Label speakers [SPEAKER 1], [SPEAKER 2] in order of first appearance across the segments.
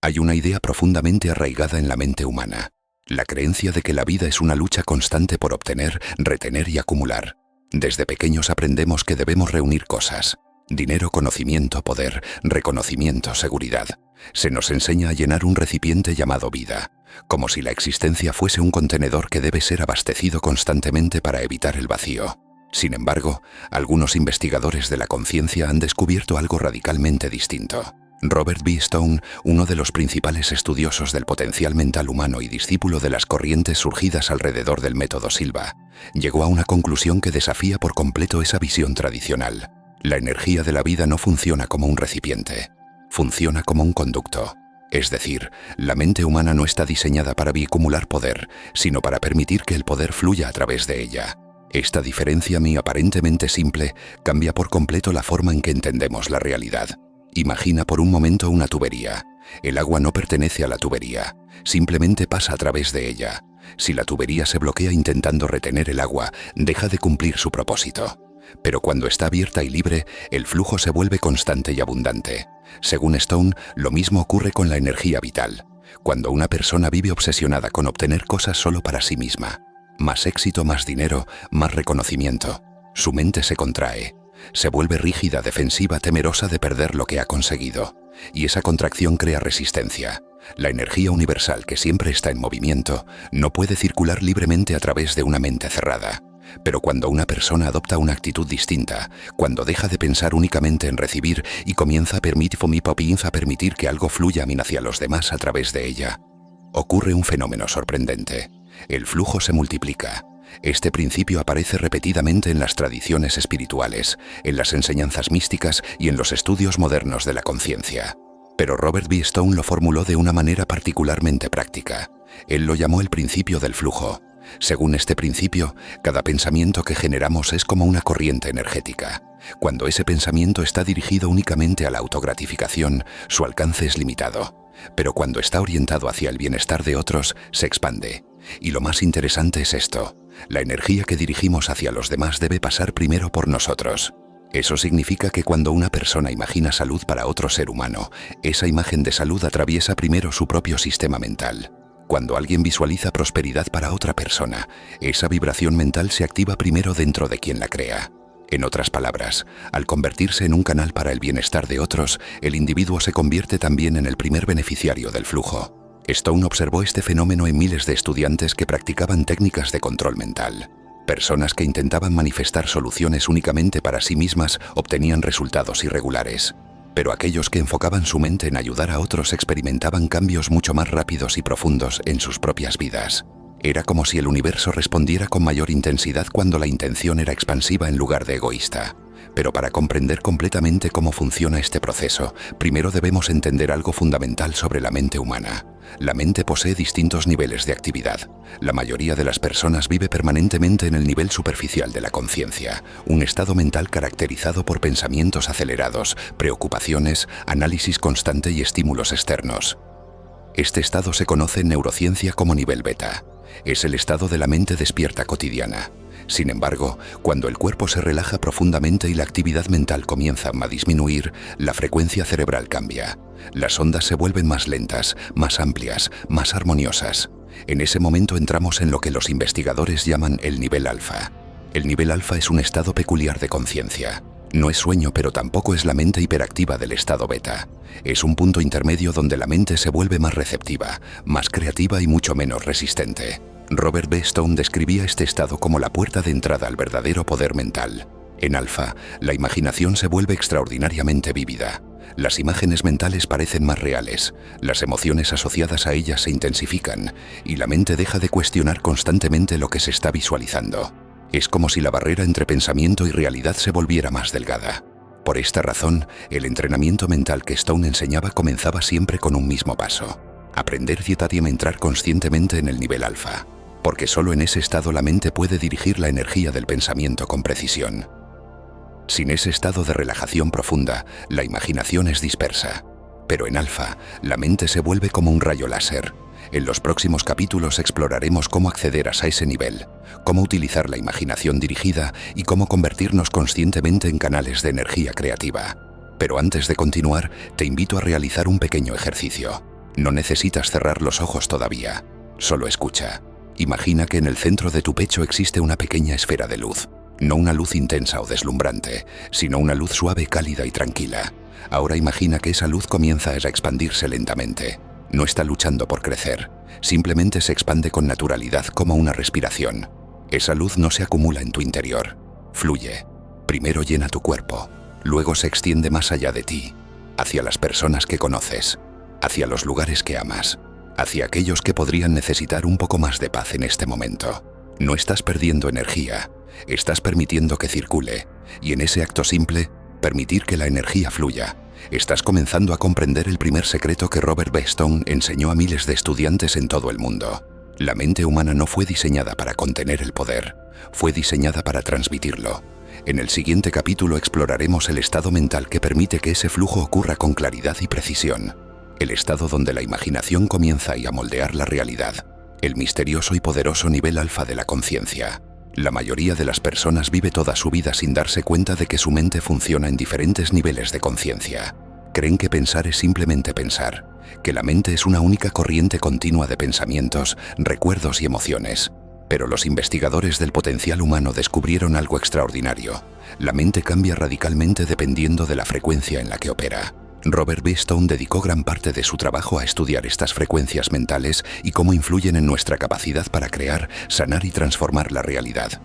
[SPEAKER 1] Hay una idea profundamente arraigada en la mente humana, la creencia de que la vida es una lucha constante por obtener, retener y acumular. Desde pequeños aprendemos que debemos reunir cosas: dinero, conocimiento, poder, reconocimiento, seguridad. Se nos enseña a llenar un recipiente llamado vida, como si la existencia fuese un contenedor que debe ser abastecido constantemente para evitar el vacío. Sin embargo, algunos investigadores de la conciencia han descubierto algo radicalmente distinto. Robert B. Stone, uno de los principales estudiosos del potencial mental humano y discípulo de las corrientes surgidas alrededor del método Silva, llegó a una conclusión que desafía por completo esa visión tradicional. La energía de la vida no funciona como un recipiente, funciona como un conducto. Es decir, la mente humana no está diseñada para bicumular poder, sino para permitir que el poder fluya a través de ella. Esta diferencia aparentemente simple cambia por completo la forma en que entendemos la realidad. Imagina por un momento una tubería. El agua no pertenece a la tubería, simplemente pasa a través de ella. Si la tubería se bloquea intentando retener el agua, deja de cumplir su propósito. Pero cuando está abierta y libre, el flujo se vuelve constante y abundante. Según Stone, lo mismo ocurre con la energía vital. Cuando una persona vive obsesionada con obtener cosas solo para sí misma, más éxito, más dinero, más reconocimiento, su mente se contrae. Se vuelve rígida, defensiva, temerosa de perder lo que ha conseguido. Y esa contracción crea resistencia. La energía universal, que siempre está en movimiento, no puede circular libremente a través de una mente cerrada. Pero cuando una persona adopta una actitud distinta, cuando deja de pensar únicamente en recibir y comienza a permitir que algo fluya hacia los demás a través de ella, ocurre un fenómeno sorprendente. El flujo se multiplica. Este principio aparece repetidamente en las tradiciones espirituales, en las enseñanzas místicas y en los estudios modernos de la conciencia. Pero Robert B. Stone lo formuló de una manera particularmente práctica. Él lo llamó el principio del flujo. Según este principio, cada pensamiento que generamos es como una corriente energética. Cuando ese pensamiento está dirigido únicamente a la autogratificación, su alcance es limitado. Pero cuando está orientado hacia el bienestar de otros, se expande. Y lo más interesante es esto: la energía que dirigimos hacia los demás debe pasar primero por nosotros. Eso significa que cuando una persona imagina salud para otro ser humano, esa imagen de salud atraviesa primero su propio sistema mental. Cuando alguien visualiza prosperidad para otra persona, esa vibración mental se activa primero dentro de quien la crea. En otras palabras, al convertirse en un canal para el bienestar de otros, el individuo se convierte también en el primer beneficiario del flujo. Stone observó este fenómeno en miles de estudiantes que practicaban técnicas de control mental. Personas que intentaban manifestar soluciones únicamente para sí mismas obtenían resultados irregulares. Pero aquellos que enfocaban su mente en ayudar a otros experimentaban cambios mucho más rápidos y profundos en sus propias vidas. Era como si el universo respondiera con mayor intensidad cuando la intención era expansiva en lugar de egoísta. Pero para comprender completamente cómo funciona este proceso, primero debemos entender algo fundamental sobre la mente humana. La mente posee distintos niveles de actividad. La mayoría de las personas vive permanentemente en el nivel superficial de la conciencia, un estado mental caracterizado por pensamientos acelerados, preocupaciones, análisis constante y estímulos externos. Este estado se conoce en neurociencia como nivel beta. Es el estado de la mente despierta cotidiana. Sin embargo, cuando el cuerpo se relaja profundamente y la actividad mental comienza a disminuir, la frecuencia cerebral cambia. Las ondas se vuelven más lentas, más amplias, más armoniosas. En ese momento entramos en lo que los investigadores llaman el nivel alfa. El nivel alfa es un estado peculiar de conciencia. No es sueño, pero tampoco es la mente hiperactiva del estado beta. Es un punto intermedio donde la mente se vuelve más receptiva, más creativa y mucho menos resistente. Robert B. Stone describía este estado como la puerta de entrada al verdadero poder mental. En alfa, la imaginación se vuelve extraordinariamente vívida. Las imágenes mentales parecen más reales, las emociones asociadas a ellas se intensifican y la mente deja de cuestionar constantemente lo que se está visualizando. Es como si la barrera entre pensamiento y realidad se volviera más delgada. Por esta razón, el entrenamiento mental que Stone enseñaba comenzaba siempre con un mismo paso: aprender y entrar conscientemente en el nivel alfa, porque solo en ese estado la mente puede dirigir la energía del pensamiento con precisión. Sin ese estado de relajación profunda, la imaginación es dispersa. Pero en alfa, la mente se vuelve como un rayo láser. En los próximos capítulos exploraremos cómo acceder a ese nivel, cómo utilizar la imaginación dirigida y cómo convertirnos conscientemente en canales de energía creativa. Pero antes de continuar, te invito a realizar un pequeño ejercicio. No necesitas cerrar los ojos todavía, solo escucha. Imagina que en el centro de tu pecho existe una pequeña esfera de luz. No una luz intensa o deslumbrante, sino una luz suave, cálida y tranquila. Ahora imagina que esa luz comienza a expandirse lentamente. No está luchando por crecer, simplemente se expande con naturalidad como una respiración. Esa luz no se acumula en tu interior, fluye. Primero llena tu cuerpo, luego se extiende más allá de ti, hacia las personas que conoces, hacia los lugares que amas, hacia aquellos que podrían necesitar un poco más de paz en este momento. No estás perdiendo energía, estás permitiendo que circule, y en ese acto simple, permitir que la energía fluya, estás comenzando a comprender el primer secreto que Robert B. Stone enseñó a miles de estudiantes en todo el mundo. La mente humana no fue diseñada para contener el poder, fue diseñada para transmitirlo. En el siguiente capítulo exploraremos el estado mental que permite que ese flujo ocurra con claridad y precisión. El estado donde la imaginación comienza a moldear la realidad. El misterioso y poderoso nivel alfa de la conciencia. La mayoría de las personas vive toda su vida sin darse cuenta de que su mente funciona en diferentes niveles de conciencia. Creen que pensar es simplemente pensar, que la mente es una única corriente continua de pensamientos, recuerdos y emociones. Pero los investigadores del potencial humano descubrieron algo extraordinario. La mente cambia radicalmente dependiendo de la frecuencia en la que opera. Robert B. Stone dedicó gran parte de su trabajo a estudiar estas frecuencias mentales y cómo influyen en nuestra capacidad para crear, sanar y transformar la realidad.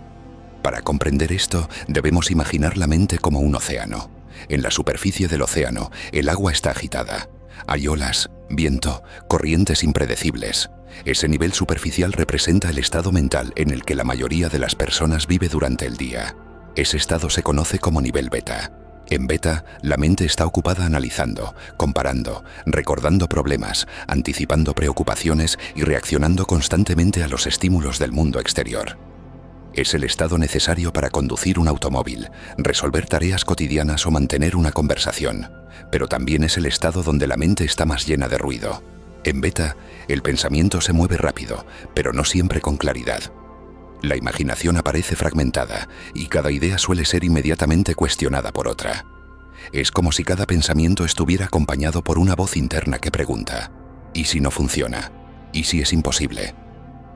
[SPEAKER 1] Para comprender esto, debemos imaginar la mente como un océano. En la superficie del océano, el agua está agitada. Hay olas, viento, corrientes impredecibles. Ese nivel superficial representa el estado mental en el que la mayoría de las personas vive durante el día. Ese estado se conoce como nivel beta. En beta, la mente está ocupada analizando, comparando, recordando problemas, anticipando preocupaciones y reaccionando constantemente a los estímulos del mundo exterior. Es el estado necesario para conducir un automóvil, resolver tareas cotidianas o mantener una conversación, pero también es el estado donde la mente está más llena de ruido. En beta, el pensamiento se mueve rápido, pero no siempre con claridad. La imaginación aparece fragmentada y cada idea suele ser inmediatamente cuestionada por otra. Es como si cada pensamiento estuviera acompañado por una voz interna que pregunta: ¿y si no funciona? ¿Y si es imposible?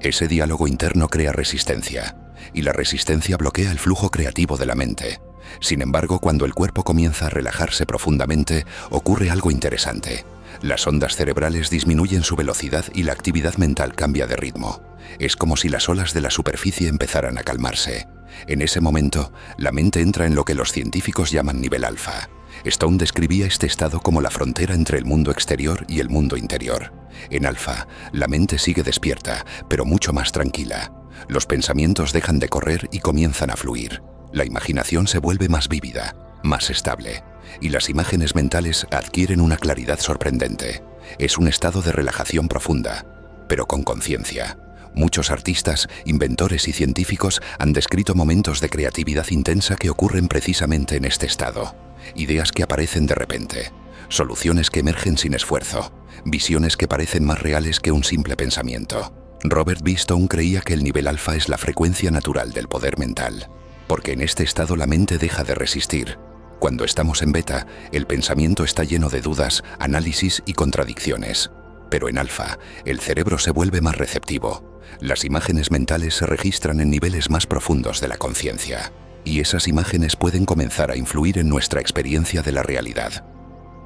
[SPEAKER 1] Ese diálogo interno crea resistencia, y la resistencia bloquea el flujo creativo de la mente. Sin embargo, cuando el cuerpo comienza a relajarse profundamente, ocurre algo interesante. Las ondas cerebrales disminuyen su velocidad y la actividad mental cambia de ritmo. Es como si las olas de la superficie empezaran a calmarse. En ese momento, la mente entra en lo que los científicos llaman nivel alfa. Stone describía este estado como la frontera entre el mundo exterior y el mundo interior. En alfa, la mente sigue despierta, pero mucho más tranquila. Los pensamientos dejan de correr y comienzan a fluir. La imaginación se vuelve más vívida, más estable, y las imágenes mentales adquieren una claridad sorprendente. Es un estado de relajación profunda, pero con conciencia. Muchos artistas, inventores y científicos han descrito momentos de creatividad intensa que ocurren precisamente en este estado. Ideas que aparecen de repente, soluciones que emergen sin esfuerzo, visiones que parecen más reales que un simple pensamiento. Robert B. Stone creía que el nivel alfa es la frecuencia natural del poder mental, porque en este estado la mente deja de resistir. Cuando estamos en beta, el pensamiento está lleno de dudas, análisis y contradicciones. Pero en alfa, el cerebro se vuelve más receptivo. Las imágenes mentales se registran en niveles más profundos de la conciencia, y esas imágenes pueden comenzar a influir en nuestra experiencia de la realidad.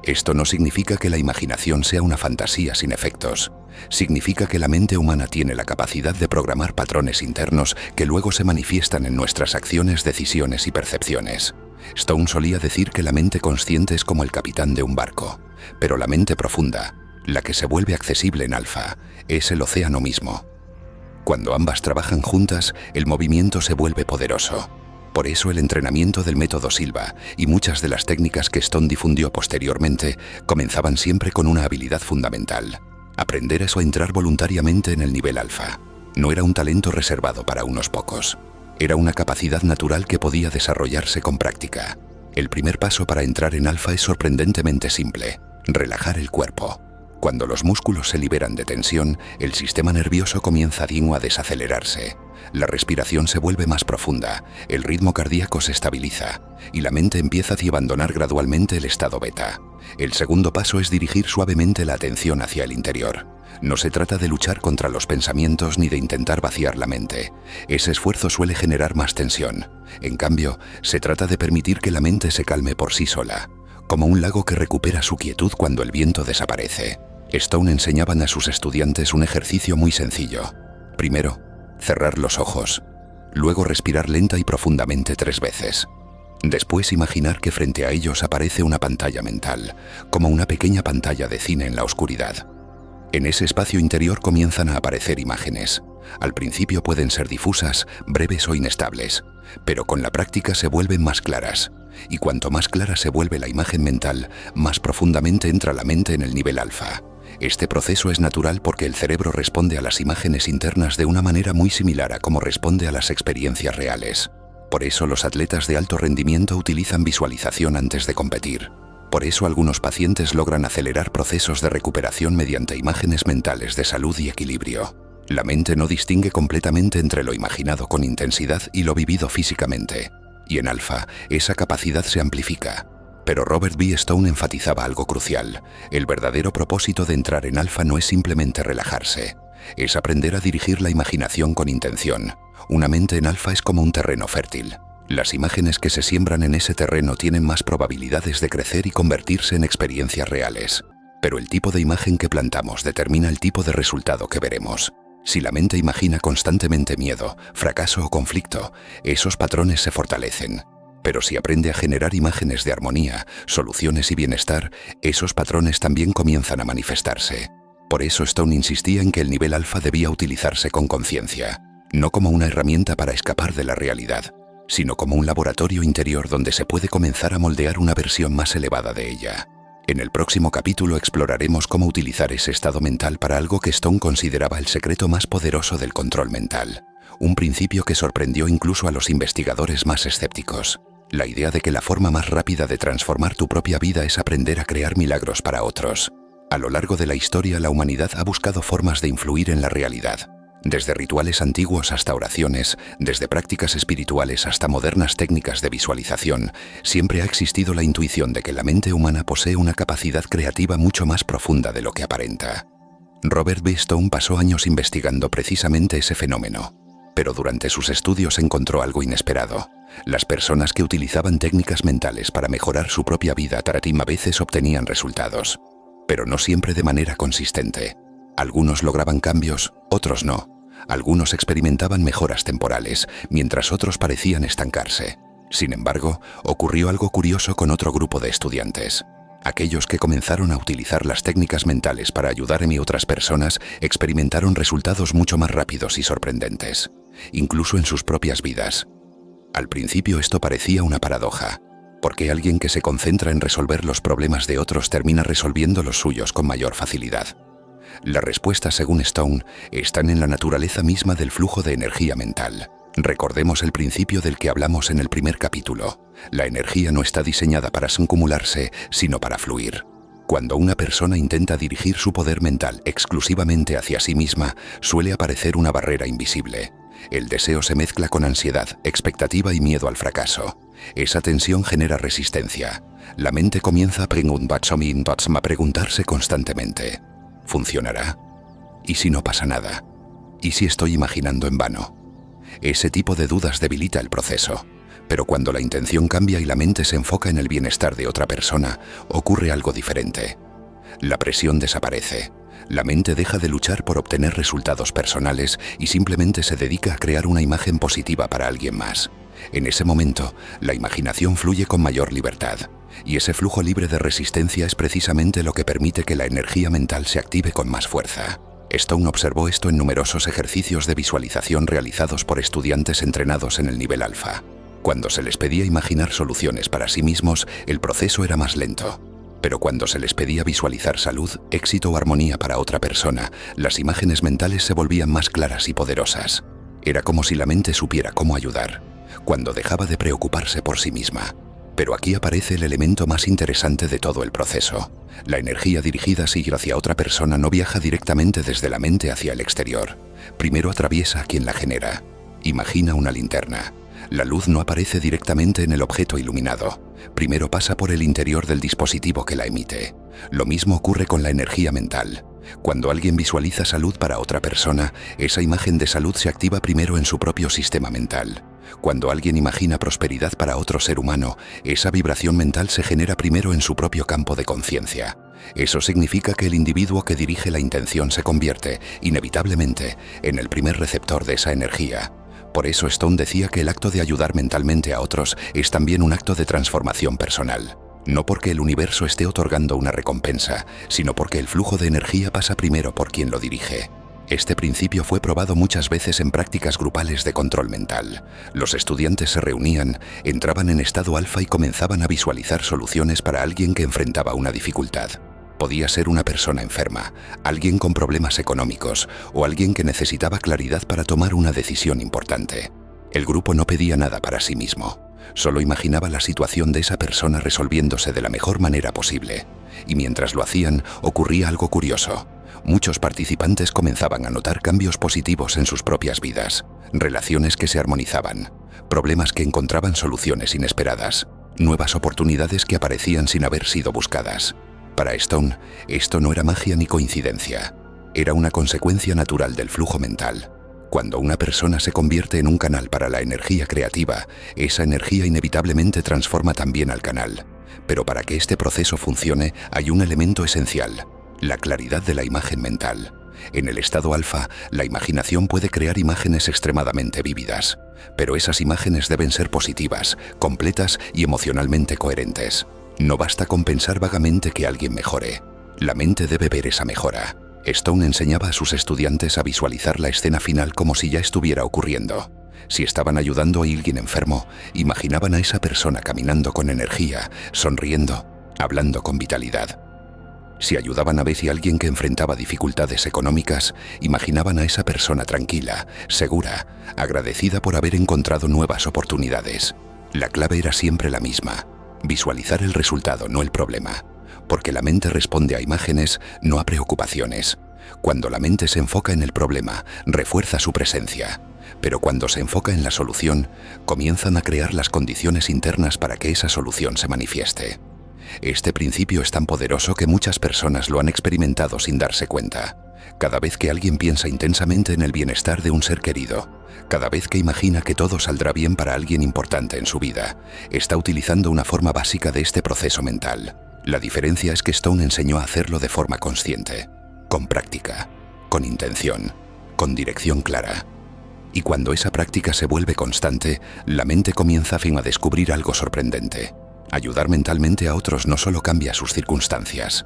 [SPEAKER 1] Esto no significa que la imaginación sea una fantasía sin efectos. Significa que la mente humana tiene la capacidad de programar patrones internos que luego se manifiestan en nuestras acciones, decisiones y percepciones. Stone solía decir que la mente consciente es como el capitán de un barco, pero la mente profunda, la que se vuelve accesible en alfa, es el océano mismo. Cuando ambas trabajan juntas, el movimiento se vuelve poderoso. Por eso el entrenamiento del método Silva y muchas de las técnicas que Stone difundió posteriormente comenzaban siempre con una habilidad fundamental: aprender eso a entrar voluntariamente en el nivel alfa. No era un talento reservado para unos pocos. Era una capacidad natural que podía desarrollarse con práctica. El primer paso para entrar en alfa es sorprendentemente simple: relajar el cuerpo. Cuando los músculos se liberan de tensión, el sistema nervioso comienza a desacelerarse. La respiración se vuelve más profunda, el ritmo cardíaco se estabiliza y la mente empieza a abandonar gradualmente el estado beta. El segundo paso es dirigir suavemente la atención hacia el interior. No se trata de luchar contra los pensamientos ni de intentar vaciar la mente. Ese esfuerzo suele generar más tensión. En cambio, se trata de permitir que la mente se calme por sí sola, como un lago que recupera su quietud cuando el viento desaparece. Stone enseñaban a sus estudiantes un ejercicio muy sencillo. Primero, cerrar los ojos. Luego respirar lenta y profundamente 3 veces. Después imaginar que frente a ellos aparece una pantalla mental, como una pequeña pantalla de cine en la oscuridad. En ese espacio interior comienzan a aparecer imágenes. Al principio pueden ser difusas, breves o inestables, pero con la práctica se vuelven más claras. Y cuanto más clara se vuelve la imagen mental, más profundamente entra la mente en el nivel alfa. Este proceso es natural porque el cerebro responde a las imágenes internas de una manera muy similar a cómo responde a las experiencias reales. Por eso los atletas de alto rendimiento utilizan visualización antes de competir. Por eso algunos pacientes logran acelerar procesos de recuperación mediante imágenes mentales de salud y equilibrio. La mente no distingue completamente entre lo imaginado con intensidad y lo vivido físicamente. Y en alfa, esa capacidad se amplifica. Pero Robert B. Stone enfatizaba algo crucial. El verdadero propósito de entrar en alfa no es simplemente relajarse. Es aprender a dirigir la imaginación con intención. Una mente en alfa es como un terreno fértil. Las imágenes que se siembran en ese terreno tienen más probabilidades de crecer y convertirse en experiencias reales. Pero el tipo de imagen que plantamos determina el tipo de resultado que veremos. Si la mente imagina constantemente miedo, fracaso o conflicto, esos patrones se fortalecen. Pero si aprende a generar imágenes de armonía, soluciones y bienestar, esos patrones también comienzan a manifestarse. Por eso Stone insistía en que el nivel alfa debía utilizarse con conciencia, no como una herramienta para escapar de la realidad, sino como un laboratorio interior donde se puede comenzar a moldear una versión más elevada de ella. En el próximo capítulo exploraremos cómo utilizar ese estado mental para algo que Stone consideraba el secreto más poderoso del control mental, un principio que sorprendió incluso a los investigadores más escépticos. La idea de que la forma más rápida de transformar tu propia vida es aprender a crear milagros para otros. A lo largo de la historia, la humanidad ha buscado formas de influir en la realidad. Desde rituales antiguos hasta oraciones, desde prácticas espirituales hasta modernas técnicas de visualización, siempre ha existido la intuición de que la mente humana posee una capacidad creativa mucho más profunda de lo que aparenta. Robert B. Stone pasó años investigando precisamente ese fenómeno, pero durante sus estudios encontró algo inesperado. Las personas que utilizaban técnicas mentales para mejorar su propia vida a veces obtenían resultados, pero no siempre de manera consistente. Algunos lograban cambios, otros no. Algunos experimentaban mejoras temporales, mientras otros parecían estancarse. Sin embargo, ocurrió algo curioso con otro grupo de estudiantes. Aquellos que comenzaron a utilizar las técnicas mentales para ayudar a otras personas experimentaron resultados mucho más rápidos y sorprendentes, incluso en sus propias vidas. Al principio esto parecía una paradoja. ¿Por qué alguien que se concentra en resolver los problemas de otros termina resolviendo los suyos con mayor facilidad? La respuesta, según Stone, están en la naturaleza misma del flujo de energía mental. Recordemos el principio del que hablamos en el primer capítulo. La energía no está diseñada para acumularse, sino para fluir. Cuando una persona intenta dirigir su poder mental exclusivamente hacia sí misma, suele aparecer una barrera invisible. El deseo se mezcla con ansiedad, expectativa y miedo al fracaso. Esa tensión genera resistencia. La mente comienza a preguntarse constantemente: ¿funcionará? ¿Y si no pasa nada? ¿Y si estoy imaginando en vano? Ese tipo de dudas debilita el proceso, pero cuando la intención cambia y la mente se enfoca en el bienestar de otra persona, ocurre algo diferente. La presión desaparece. La mente deja de luchar por obtener resultados personales y simplemente se dedica a crear una imagen positiva para alguien más. En ese momento, la imaginación fluye con mayor libertad, y ese flujo libre de resistencia es precisamente lo que permite que la energía mental se active con más fuerza. Stone observó esto en numerosos ejercicios de visualización realizados por estudiantes entrenados en el nivel alfa. Cuando se les pedía imaginar soluciones para sí mismos, el proceso era más lento. Pero cuando se les pedía visualizar salud, éxito o armonía para otra persona, las imágenes mentales se volvían más claras y poderosas. Era como si la mente supiera cómo ayudar, cuando dejaba de preocuparse por sí misma. Pero aquí aparece el elemento más interesante de todo el proceso. La energía dirigida a seguir hacia otra persona no viaja directamente desde la mente hacia el exterior. Primero atraviesa a quien la genera. Imagina una linterna. La luz no aparece directamente en el objeto iluminado. Primero pasa por el interior del dispositivo que la emite. Lo mismo ocurre con la energía mental. Cuando alguien visualiza salud para otra persona, esa imagen de salud se activa primero en su propio sistema mental. Cuando alguien imagina prosperidad para otro ser humano, esa vibración mental se genera primero en su propio campo de conciencia. Eso significa que el individuo que dirige la intención se convierte, inevitablemente, en el primer receptor de esa energía. Por eso Stone decía que el acto de ayudar mentalmente a otros es también un acto de transformación personal. No porque el universo esté otorgando una recompensa, sino porque el flujo de energía pasa primero por quien lo dirige. Este principio fue probado muchas veces en prácticas grupales de control mental. Los estudiantes se reunían, entraban en estado alfa y comenzaban a visualizar soluciones para alguien que enfrentaba una dificultad. Podía ser una persona enferma, alguien con problemas económicos o alguien que necesitaba claridad para tomar una decisión importante. El grupo no pedía nada para sí mismo. Solo imaginaba la situación de esa persona resolviéndose de la mejor manera posible. Y mientras lo hacían, ocurría algo curioso. Muchos participantes comenzaban a notar cambios positivos en sus propias vidas, relaciones que se armonizaban, problemas que encontraban soluciones inesperadas, nuevas oportunidades que aparecían sin haber sido buscadas. Para Stone, esto no era magia ni coincidencia. Era una consecuencia natural del flujo mental. Cuando una persona se convierte en un canal para la energía creativa, esa energía inevitablemente transforma también al canal. Pero para que este proceso funcione, hay un elemento esencial: la claridad de la imagen mental. En el estado alfa, la imaginación puede crear imágenes extremadamente vívidas, pero esas imágenes deben ser positivas, completas y emocionalmente coherentes. No basta con pensar vagamente que alguien mejore. La mente debe ver esa mejora. Stone enseñaba a sus estudiantes a visualizar la escena final como si ya estuviera ocurriendo. Si estaban ayudando a alguien enfermo, imaginaban a esa persona caminando con energía, sonriendo, hablando con vitalidad. Si ayudaban a ver a alguien que enfrentaba dificultades económicas, imaginaban a esa persona tranquila, segura, agradecida por haber encontrado nuevas oportunidades. La clave era siempre la misma: visualizar el resultado, no el problema. Porque la mente responde a imágenes, no a preocupaciones. Cuando la mente se enfoca en el problema, refuerza su presencia. Pero cuando se enfoca en la solución, comienzan a crear las condiciones internas para que esa solución se manifieste. Este principio es tan poderoso que muchas personas lo han experimentado sin darse cuenta. Cada vez que alguien piensa intensamente en el bienestar de un ser querido, cada vez que imagina que todo saldrá bien para alguien importante en su vida, está utilizando una forma básica de este proceso mental. La diferencia es que Stone enseñó a hacerlo de forma consciente, con práctica, con intención, con dirección clara. Y cuando esa práctica se vuelve constante, la mente comienza a descubrir algo sorprendente. Ayudar mentalmente a otros no solo cambia sus circunstancias,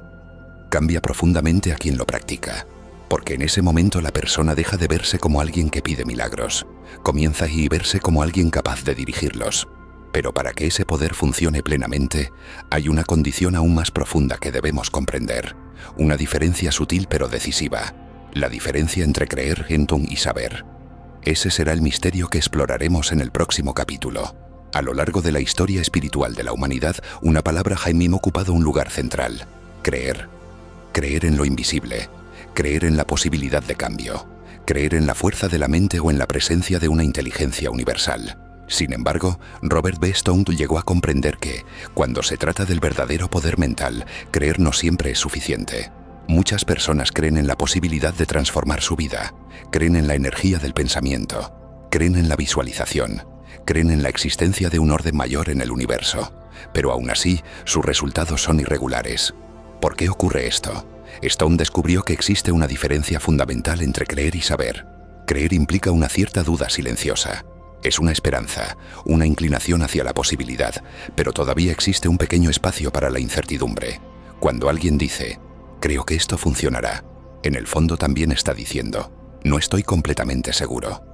[SPEAKER 1] cambia profundamente a quien lo practica. Porque en ese momento la persona deja de verse como alguien que pide milagros, comienza a verse como alguien capaz de dirigirlos. Pero para que ese poder funcione plenamente, hay una condición aún más profunda que debemos comprender. Una diferencia sutil pero decisiva. La diferencia entre creer, entón y saber. Ese será el misterio que exploraremos en el próximo capítulo. A lo largo de la historia espiritual de la humanidad, una palabra ha ocupado un lugar central: creer. Creer en lo invisible. Creer en la posibilidad de cambio. Creer en la fuerza de la mente o en la presencia de una inteligencia universal. Sin embargo, Robert B. Stone llegó a comprender que, cuando se trata del verdadero poder mental, creer no siempre es suficiente. Muchas personas creen en la posibilidad de transformar su vida, creen en la energía del pensamiento, creen en la visualización, creen en la existencia de un orden mayor en el universo, pero aún así, sus resultados son irregulares. ¿Por qué ocurre esto? Stone descubrió que existe una diferencia fundamental entre creer y saber. Creer implica una cierta duda silenciosa. Es una esperanza, una inclinación hacia la posibilidad, pero todavía existe un pequeño espacio para la incertidumbre. Cuando alguien dice, creo que esto funcionará, en el fondo también está diciendo, no estoy completamente seguro.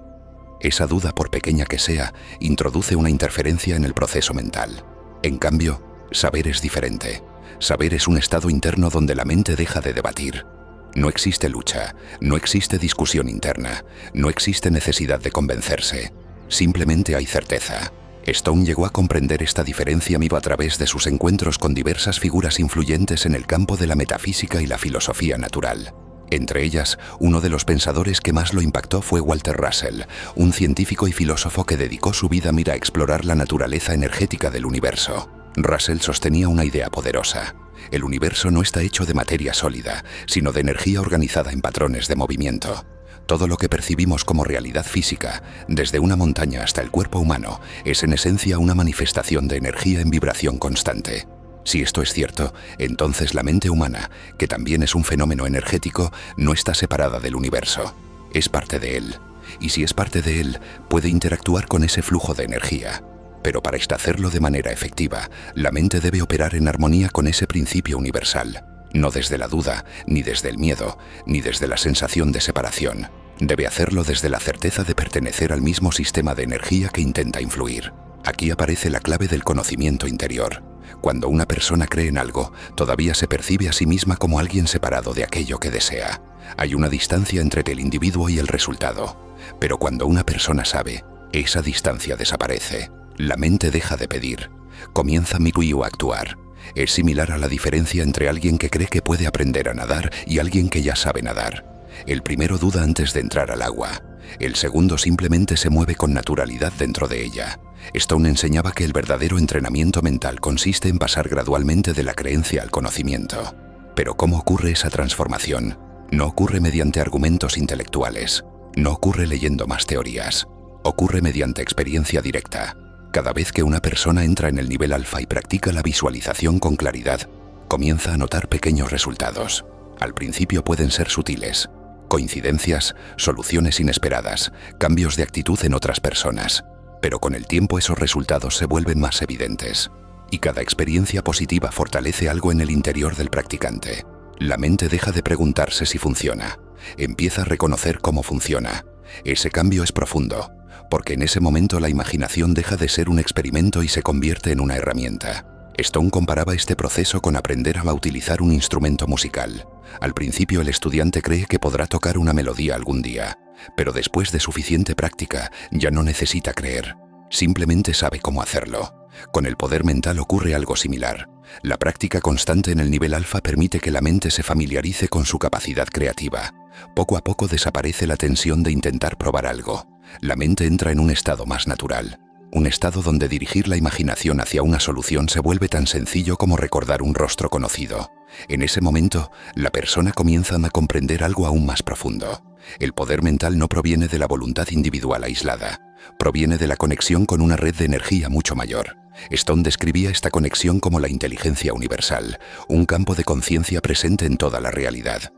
[SPEAKER 1] Esa duda, por pequeña que sea, introduce una interferencia en el proceso mental. En cambio, saber es diferente. Saber es un estado interno donde la mente deja de debatir. No existe lucha, no existe discusión interna, no existe necesidad de convencerse. Simplemente hay certeza. Stone llegó a comprender esta diferencia a través de sus encuentros con diversas figuras influyentes en el campo de la metafísica y la filosofía natural. Entre ellas, uno de los pensadores que más lo impactó fue Walter Russell, un científico y filósofo que dedicó su vida a explorar la naturaleza energética del universo. Russell sostenía una idea poderosa. El universo no está hecho de materia sólida, sino de energía organizada en patrones de movimiento. Todo lo que percibimos como realidad física, desde una montaña hasta el cuerpo humano, es en esencia una manifestación de energía en vibración constante. Si esto es cierto, entonces la mente humana, que también es un fenómeno energético, no está separada del universo. Es parte de él. Y si es parte de él, puede interactuar con ese flujo de energía. Pero para hacerlo de manera efectiva, la mente debe operar en armonía con ese principio universal. No desde la duda, ni desde el miedo, ni desde la sensación de separación. Debe hacerlo desde la certeza de pertenecer al mismo sistema de energía que intenta influir. Aquí aparece la clave del conocimiento interior. Cuando una persona cree en algo, todavía se percibe a sí misma como alguien separado de aquello que desea. Hay una distancia entre el individuo y el resultado. Pero cuando una persona sabe, esa distancia desaparece. La mente deja de pedir. Comienza a actuar. Es similar a la diferencia entre alguien que cree que puede aprender a nadar y alguien que ya sabe nadar. El primero duda antes de entrar al agua. El segundo simplemente se mueve con naturalidad dentro de ella. Stone enseñaba que el verdadero entrenamiento mental consiste en pasar gradualmente de la creencia al conocimiento. Pero ¿cómo ocurre esa transformación? No ocurre mediante argumentos intelectuales. No ocurre leyendo más teorías. Ocurre mediante experiencia directa. Cada vez que una persona entra en el nivel alfa y practica la visualización con claridad, comienza a notar pequeños resultados. Al principio pueden ser sutiles. Coincidencias, soluciones inesperadas, cambios de actitud en otras personas. Pero con el tiempo esos resultados se vuelven más evidentes. Y cada experiencia positiva fortalece algo en el interior del practicante. La mente deja de preguntarse si funciona. Empieza a reconocer cómo funciona. Ese cambio es profundo, porque en ese momento la imaginación deja de ser un experimento y se convierte en una herramienta. Stone comparaba este proceso con aprender a utilizar un instrumento musical. Al principio el estudiante cree que podrá tocar una melodía algún día, pero después de suficiente práctica ya no necesita creer, simplemente sabe cómo hacerlo. Con el poder mental ocurre algo similar. La práctica constante en el nivel alfa permite que la mente se familiarice con su capacidad creativa. Poco a poco desaparece la tensión de intentar probar algo. La mente entra en un estado más natural. Un estado donde dirigir la imaginación hacia una solución se vuelve tan sencillo como recordar un rostro conocido. En ese momento, la persona comienza a comprender algo aún más profundo. El poder mental no proviene de la voluntad individual aislada. Proviene de la conexión con una red de energía mucho mayor. Stone describía esta conexión como la inteligencia universal, un campo de conciencia presente en toda la realidad.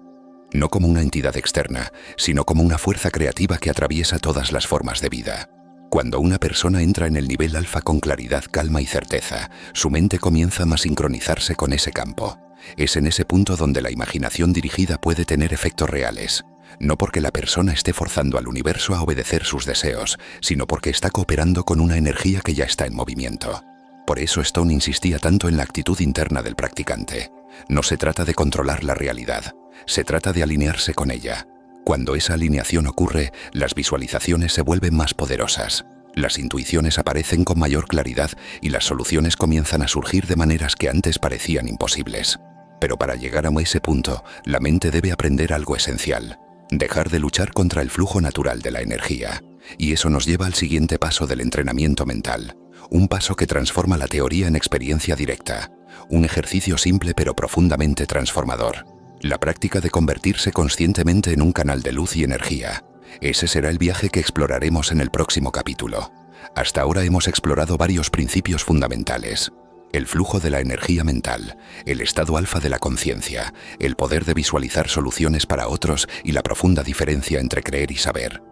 [SPEAKER 1] No como una entidad externa, sino como una fuerza creativa que atraviesa todas las formas de vida. Cuando una persona entra en el nivel alfa con claridad, calma y certeza, su mente comienza a sincronizarse con ese campo. Es en ese punto donde la imaginación dirigida puede tener efectos reales. No porque la persona esté forzando al universo a obedecer sus deseos, sino porque está cooperando con una energía que ya está en movimiento. Por eso Stone insistía tanto en la actitud interna del practicante. No se trata de controlar la realidad, se trata de alinearse con ella. Cuando esa alineación ocurre, las visualizaciones se vuelven más poderosas. Las intuiciones aparecen con mayor claridad y las soluciones comienzan a surgir de maneras que antes parecían imposibles. Pero para llegar a ese punto, la mente debe aprender algo esencial: dejar de luchar contra el flujo natural de la energía. Y eso nos lleva al siguiente paso del entrenamiento mental. Un paso que transforma la teoría en experiencia directa. Un ejercicio simple pero profundamente transformador. La práctica de convertirse conscientemente en un canal de luz y energía. Ese será el viaje que exploraremos en el próximo capítulo. Hasta ahora hemos explorado varios principios fundamentales: el flujo de la energía mental, el estado alfa de la conciencia, el poder de visualizar soluciones para otros y la profunda diferencia entre creer y saber.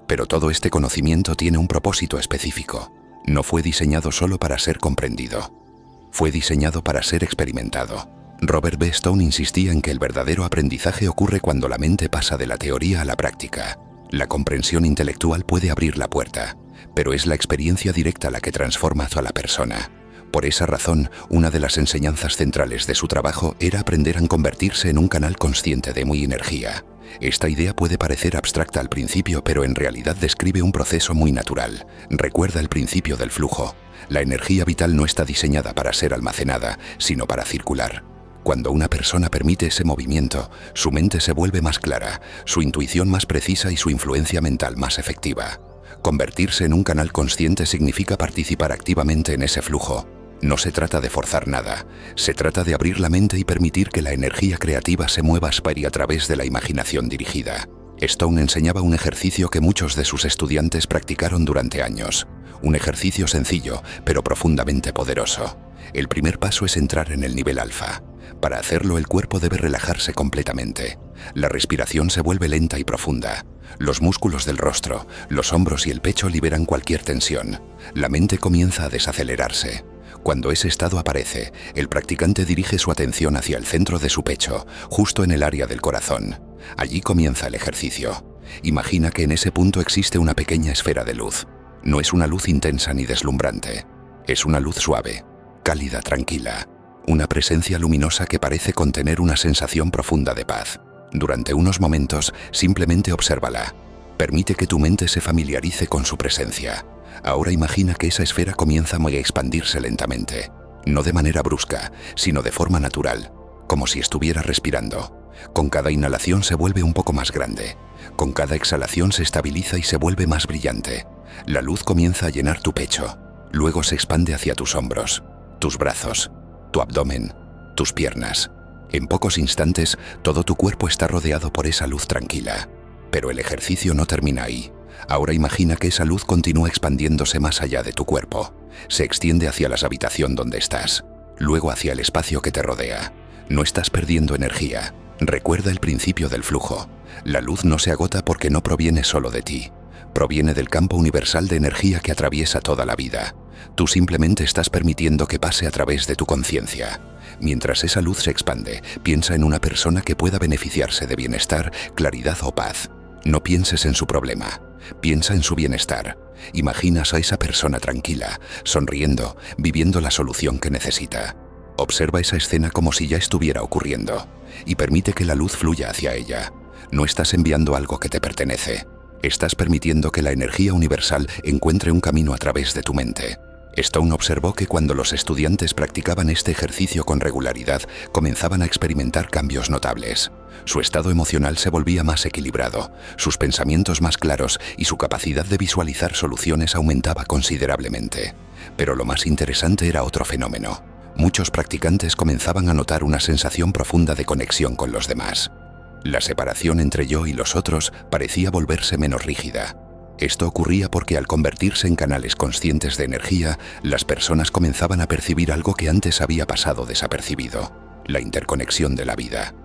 [SPEAKER 1] Pero todo este conocimiento tiene un propósito específico. No fue diseñado solo para ser comprendido. Fue diseñado para ser experimentado. Robert B. Stone insistía en que el verdadero aprendizaje ocurre cuando la mente pasa de la teoría a la práctica. La comprensión intelectual puede abrir la puerta, pero es la experiencia directa la que transforma a la persona. Por esa razón, una de las enseñanzas centrales de su trabajo era aprender a convertirse en un canal consciente de muy energía. Esta idea puede parecer abstracta al principio, pero en realidad describe un proceso muy natural. Recuerda el principio del flujo. La energía vital no está diseñada para ser almacenada, sino para circular. Cuando una persona permite ese movimiento, su mente se vuelve más clara, su intuición más precisa y su influencia mental más efectiva. Convertirse en un canal consciente significa participar activamente en ese flujo. No se trata de forzar nada, se trata de abrir la mente y permitir que la energía creativa se mueva a través de la imaginación dirigida. Stone enseñaba un ejercicio que muchos de sus estudiantes practicaron durante años. Un ejercicio sencillo, pero profundamente poderoso. El primer paso es entrar en el nivel alfa. Para hacerlo, el cuerpo debe relajarse completamente. La respiración se vuelve lenta y profunda. Los músculos del rostro, los hombros y el pecho liberan cualquier tensión. La mente comienza a desacelerarse. Cuando ese estado aparece, el practicante dirige su atención hacia el centro de su pecho, justo en el área del corazón. Allí comienza el ejercicio. Imagina que en ese punto existe una pequeña esfera de luz. No es una luz intensa ni deslumbrante. Es una luz suave, cálida, tranquila. Una presencia luminosa que parece contener una sensación profunda de paz. Durante unos momentos, simplemente obsérvala. Permite que tu mente se familiarice con su presencia. Ahora imagina que esa esfera comienza a expandirse lentamente. No de manera brusca, sino de forma natural, como si estuviera respirando. Con cada inhalación se vuelve un poco más grande. Con cada exhalación se estabiliza y se vuelve más brillante. La luz comienza a llenar tu pecho. Luego se expande hacia tus hombros, tus brazos, tu abdomen, tus piernas. En pocos instantes, todo tu cuerpo está rodeado por esa luz tranquila. Pero el ejercicio no termina ahí. Ahora imagina que esa luz continúa expandiéndose más allá de tu cuerpo. Se extiende hacia la habitación donde estás, luego hacia el espacio que te rodea. No estás perdiendo energía. Recuerda el principio del flujo. La luz no se agota porque no proviene solo de ti. Proviene del campo universal de energía que atraviesa toda la vida. Tú simplemente estás permitiendo que pase a través de tu conciencia. Mientras esa luz se expande, piensa en una persona que pueda beneficiarse de bienestar, claridad o paz. No pienses en su problema, piensa en su bienestar. Imaginas a esa persona tranquila, sonriendo, viviendo la solución que necesita. Observa esa escena como si ya estuviera ocurriendo y permite que la luz fluya hacia ella. No estás enviando algo que te pertenece. Estás permitiendo que la energía universal encuentre un camino a través de tu mente. Stone observó que cuando los estudiantes practicaban este ejercicio con regularidad, comenzaban a experimentar cambios notables. Su estado emocional se volvía más equilibrado, sus pensamientos más claros y su capacidad de visualizar soluciones aumentaba considerablemente. Pero lo más interesante era otro fenómeno. Muchos practicantes comenzaban a notar una sensación profunda de conexión con los demás. La separación entre yo y los otros parecía volverse menos rígida. Esto ocurría porque al convertirse en canales conscientes de energía, las personas comenzaban a percibir algo que antes había pasado desapercibido: la interconexión de la vida.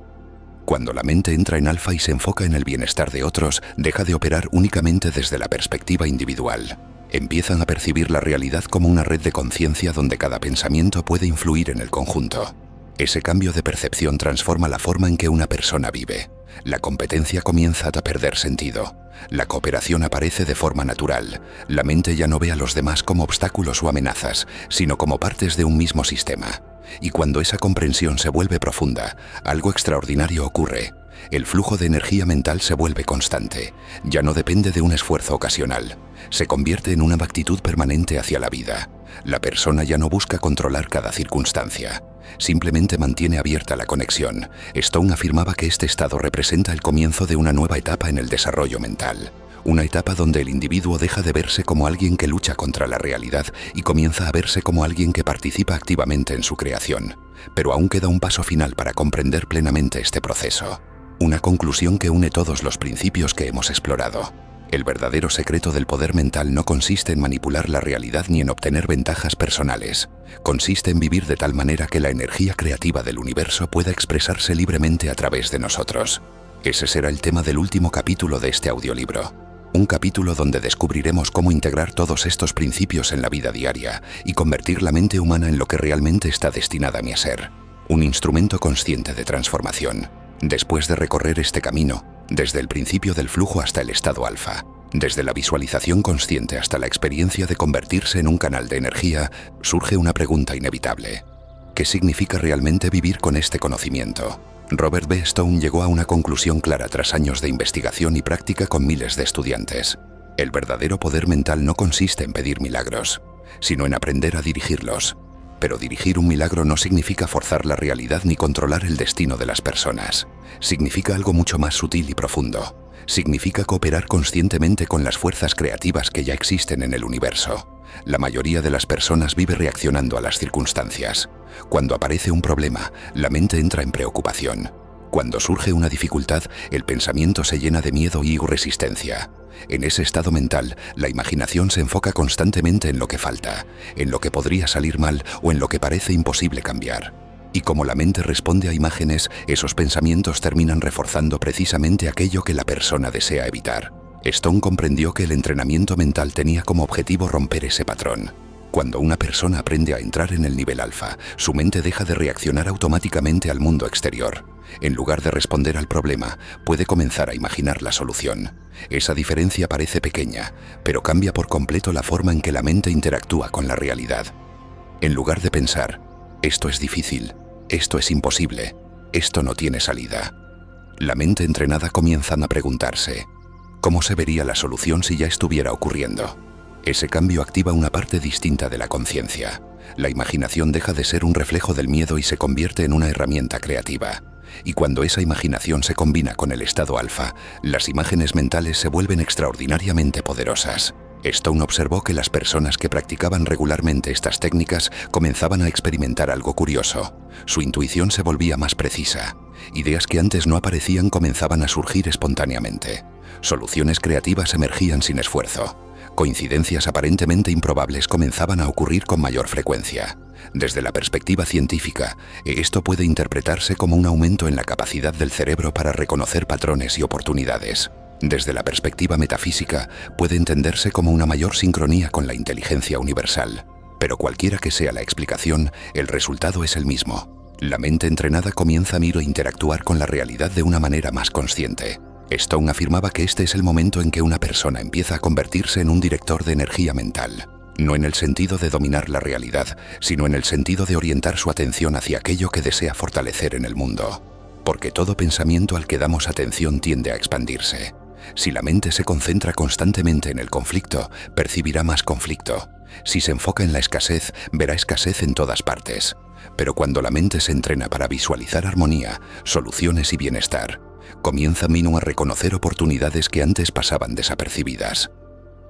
[SPEAKER 1] Cuando la mente entra en alfa y se enfoca en el bienestar de otros, deja de operar únicamente desde la perspectiva individual. Empiezan a percibir la realidad como una red de conciencia donde cada pensamiento puede influir en el conjunto. Ese cambio de percepción transforma la forma en que una persona vive. La competencia comienza a perder sentido. La cooperación aparece de forma natural. La mente ya no ve a los demás como obstáculos o amenazas, sino como partes de un mismo sistema. Y cuando esa comprensión se vuelve profunda, algo extraordinario ocurre. El flujo de energía mental se vuelve constante. Ya no depende de un esfuerzo ocasional. Se convierte en una actitud permanente hacia la vida. La persona ya no busca controlar cada circunstancia. Simplemente mantiene abierta la conexión. Stone afirmaba que este estado representa el comienzo de una nueva etapa en el desarrollo mental. Una etapa donde el individuo deja de verse como alguien que lucha contra la realidad y comienza a verse como alguien que participa activamente en su creación. Pero aún queda un paso final para comprender plenamente este proceso. Una conclusión que une todos los principios que hemos explorado. El verdadero secreto del poder mental no consiste en manipular la realidad ni en obtener ventajas personales. Consiste en vivir de tal manera que la energía creativa del universo pueda expresarse libremente a través de nosotros. Ese será el tema del último capítulo de este audiolibro. Un capítulo donde descubriremos cómo integrar todos estos principios en la vida diaria y convertir la mente humana en lo que realmente está destinada a ser: un instrumento consciente de transformación. Después de recorrer este camino, desde el principio del flujo hasta el estado alfa, desde la visualización consciente hasta la experiencia de convertirse en un canal de energía, surge una pregunta inevitable. ¿Qué significa realmente vivir con este conocimiento? Robert B. Stone llegó a una conclusión clara tras años de investigación y práctica con miles de estudiantes. El verdadero poder mental no consiste en pedir milagros, sino en aprender a dirigirlos. Pero dirigir un milagro no significa forzar la realidad ni controlar el destino de las personas. Significa algo mucho más sutil y profundo. Significa cooperar conscientemente con las fuerzas creativas que ya existen en el universo. La mayoría de las personas vive reaccionando a las circunstancias. Cuando aparece un problema, la mente entra en preocupación. Cuando surge una dificultad, el pensamiento se llena de miedo y resistencia. En ese estado mental, la imaginación se enfoca constantemente en lo que falta, en lo que podría salir mal o en lo que parece imposible cambiar. Y como la mente responde a imágenes, esos pensamientos terminan reforzando precisamente aquello que la persona desea evitar. Stone comprendió que el entrenamiento mental tenía como objetivo romper ese patrón. Cuando una persona aprende a entrar en el nivel alfa, su mente deja de reaccionar automáticamente al mundo exterior. En lugar de responder al problema, puede comenzar a imaginar la solución. Esa diferencia parece pequeña, pero cambia por completo la forma en que la mente interactúa con la realidad. En lugar de pensar, esto es difícil, esto es imposible, esto no tiene salida, la mente entrenada comienza a preguntarse, ¿cómo se vería la solución si ya estuviera ocurriendo? Ese cambio activa una parte distinta de la conciencia. La imaginación deja de ser un reflejo del miedo y se convierte en una herramienta creativa. Y cuando esa imaginación se combina con el estado alfa, las imágenes mentales se vuelven extraordinariamente poderosas. Stone observó que las personas que practicaban regularmente estas técnicas comenzaban a experimentar algo curioso. Su intuición se volvía más precisa. Ideas que antes no aparecían comenzaban a surgir espontáneamente. Soluciones creativas emergían sin esfuerzo. Coincidencias aparentemente improbables comenzaban a ocurrir con mayor frecuencia. Desde la perspectiva científica, esto puede interpretarse como un aumento en la capacidad del cerebro para reconocer patrones y oportunidades. Desde la perspectiva metafísica, puede entenderse como una mayor sincronía con la inteligencia universal. Pero cualquiera que sea la explicación, el resultado es el mismo. La mente entrenada comienza a mirar e interactuar con la realidad de una manera más consciente. Stone afirmaba que este es el momento en que una persona empieza a convertirse en un director de energía mental. No en el sentido de dominar la realidad, sino en el sentido de orientar su atención hacia aquello que desea fortalecer en el mundo. Porque todo pensamiento al que damos atención tiende a expandirse. Si la mente se concentra constantemente en el conflicto, percibirá más conflicto. Si se enfoca en la escasez, verá escasez en todas partes. Pero cuando la mente se entrena para visualizar armonía, soluciones y bienestar, comienza a reconocer oportunidades que antes pasaban desapercibidas.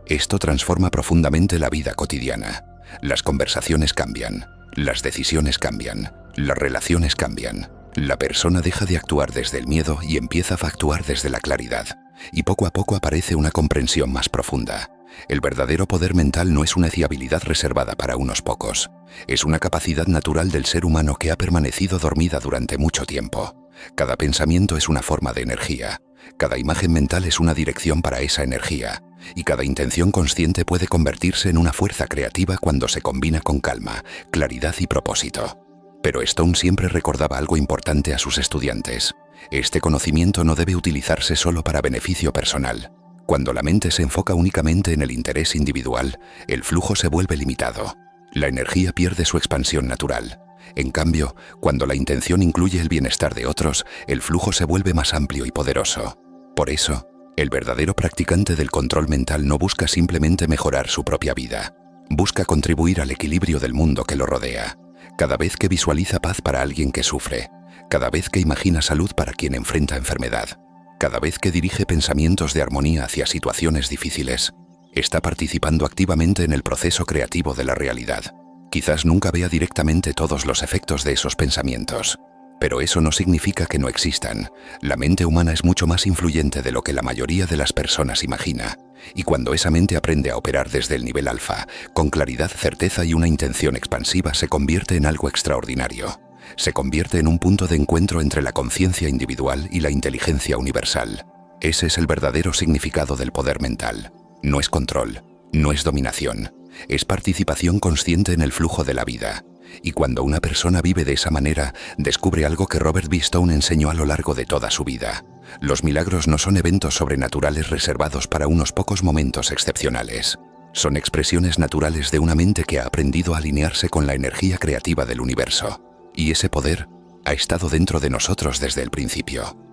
[SPEAKER 1] Esto transforma profundamente la vida cotidiana. Las conversaciones cambian, las decisiones cambian, las relaciones cambian. La persona deja de actuar desde el miedo y empieza a actuar desde la claridad. Y poco a poco aparece una comprensión más profunda. El verdadero poder mental no es una habilidad reservada para unos pocos. Es una capacidad natural del ser humano que ha permanecido dormida durante mucho tiempo. Cada pensamiento es una forma de energía. Cada imagen mental es una dirección para esa energía. Y cada intención consciente puede convertirse en una fuerza creativa cuando se combina con calma, claridad y propósito. Pero Stone siempre recordaba algo importante a sus estudiantes. Este conocimiento no debe utilizarse solo para beneficio personal. Cuando la mente se enfoca únicamente en el interés individual, el flujo se vuelve limitado. La energía pierde su expansión natural. En cambio, cuando la intención incluye el bienestar de otros, el flujo se vuelve más amplio y poderoso. Por eso, el verdadero practicante del control mental no busca simplemente mejorar su propia vida. Busca contribuir al equilibrio del mundo que lo rodea. Cada vez que visualiza paz para alguien que sufre, cada vez que imagina salud para quien enfrenta enfermedad, cada vez que dirige pensamientos de armonía hacia situaciones difíciles, está participando activamente en el proceso creativo de la realidad. Quizás nunca vea directamente todos los efectos de esos pensamientos, pero eso no significa que no existan. La mente humana es mucho más influyente de lo que la mayoría de las personas imagina. Y cuando esa mente aprende a operar desde el nivel alfa, con claridad, certeza y una intención expansiva, se convierte en algo extraordinario. Se convierte en un punto de encuentro entre la conciencia individual y la inteligencia universal. Ese es el verdadero significado del poder mental. No es control, no es dominación, es participación consciente en el flujo de la vida. Y cuando una persona vive de esa manera, descubre algo que Robert B. Stone enseñó a lo largo de toda su vida. Los milagros no son eventos sobrenaturales reservados para unos pocos momentos excepcionales. Son expresiones naturales de una mente que ha aprendido a alinearse con la energía creativa del universo. Y ese poder ha estado dentro de nosotros desde el principio.